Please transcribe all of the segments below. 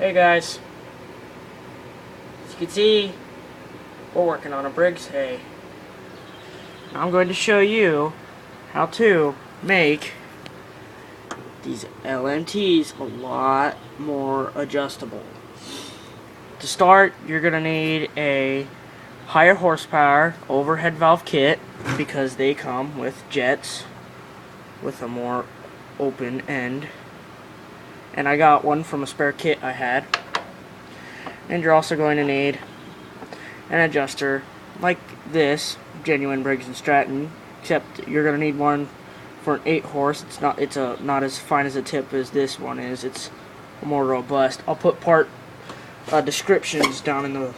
Hey guys, as you can see, we're working on a Briggs hay. I'm going to show you how to make these LMTs a lot more adjustable. To start, you're going to need a higher horsepower overhead valve kit because they come with jets with a more open end. And I got one from a spare kit I had. And you're also going to need an adjuster like this, genuine Briggs & Stratton, except you're going to need one for an 8 horse. It's not as fine as a tip as this one is. It's more robust. I'll put part descriptions down in the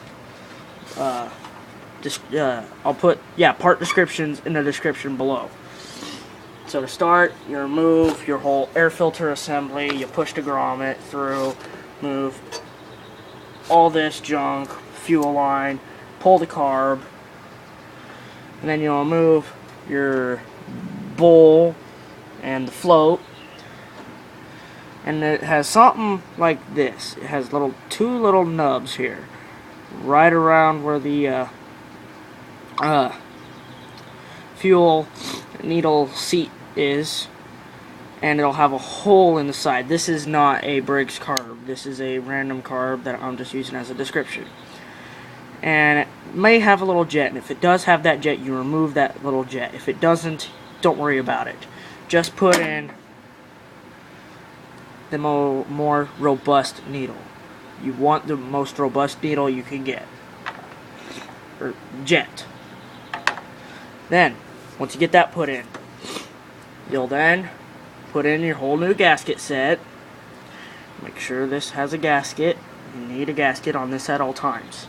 part descriptions in the description below. So to start, you remove your whole air filter assembly, you push the grommet through, move all this junk, fuel line, pull the carb, and then you'll remove your bowl and the float. And it has something like this. It has two little nubs here, right around where the fuel needle seat is, and it'll have a hole in the side. This is not a Briggs carb. This is a random carb that I'm just using as a description. And it may have a little jet, and if it does have that jet, you remove that little jet. If it doesn't, don't worry about it. Just put in the more robust needle. You want the most robust needle you can get, or jet. Then, once you get that put in, you'll then put in your whole new gasket set. Make sure this has a gasket. You need a gasket on this at all times.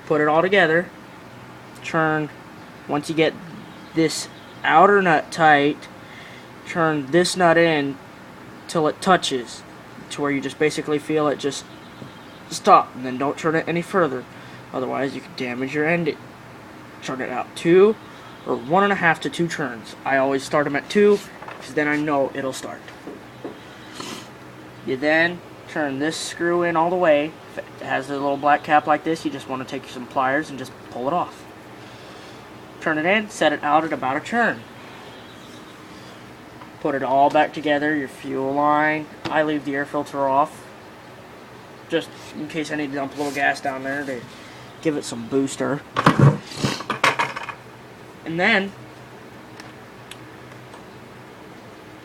Put it all together. Turn, once you get this outer nut tight, turn this nut in till it touches, to where you just basically feel it just stop, and then don't turn it any further. Otherwise, you can damage your end. Turn it out 2 or 1.5 to 2 turns. I always start them at 2, because then I know it'll start. You then turn this screw in all the way. If it has a little black cap like this, you just want to take some pliers and just pull it off. Turn it in, set it out at about a turn. Put it all back together, your fuel line. I leave the air filter off, just in case I need to dump a little gas down there to give it some booster. And then,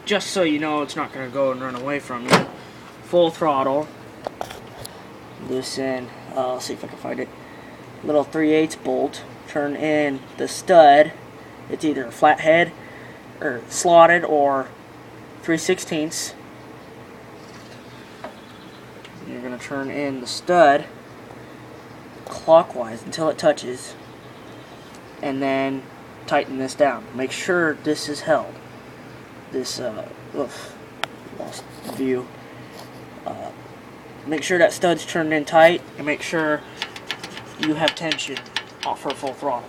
just so you know it's not going to go and run away from you, full throttle, this in, I'll see if I can find it, little 3/8 bolt, turn in the stud. It's either a flathead or slotted or 3/16. You're going to turn in the stud clockwise until it touches, and then tighten this down. Make sure this is held. This lost view. Make sure that stud's turned in tight, and make sure you have tension off for full throttle.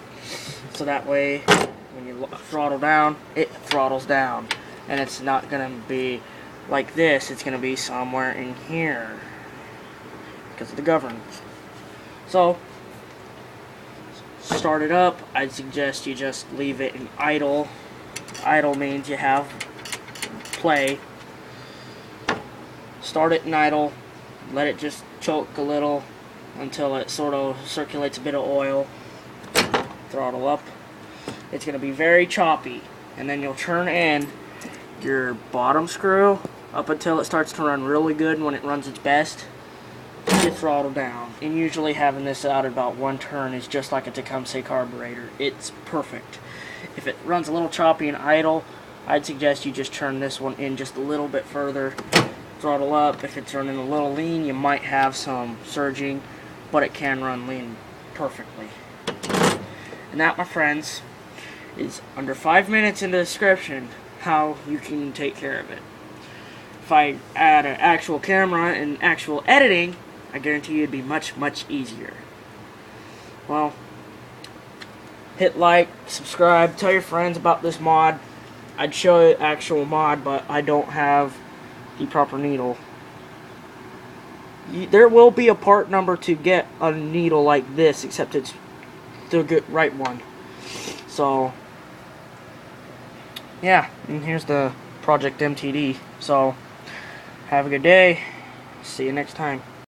So that way, when you throttle down, it throttles down, and it's not going to be like this. It's going to be somewhere in here because of the governance. So, start it up. I'd suggest you just leave it in idle. Idle means you have play. Start it in idle. Let it just choke a little until it sort of circulates a bit of oil. Throttle up. It's going to be very choppy, and then you'll turn in your bottom screw up until it starts to run really good. And when it runs its best, you throttle down. And usually having this out at about 1 turn is just like a Tecumseh carburetor. It's perfect. If it runs a little choppy and idle, I'd suggest you just turn this one in just a little bit further. Throttle up. If it's running a little lean, you might have some surging, but it can run lean perfectly. And that, my friends, is under 5 minutes in the description how you can take care of it. If I add an actual camera and actual editing, I guarantee you it'd be much, much easier. Well, hit like, subscribe, tell your friends about this mod. I'd show you actual mod, but I don't have the proper needle. there will be a part number to get a needle like this, except it's the good right one. So yeah, and here's the Project MTD. So have a good day. See you next time.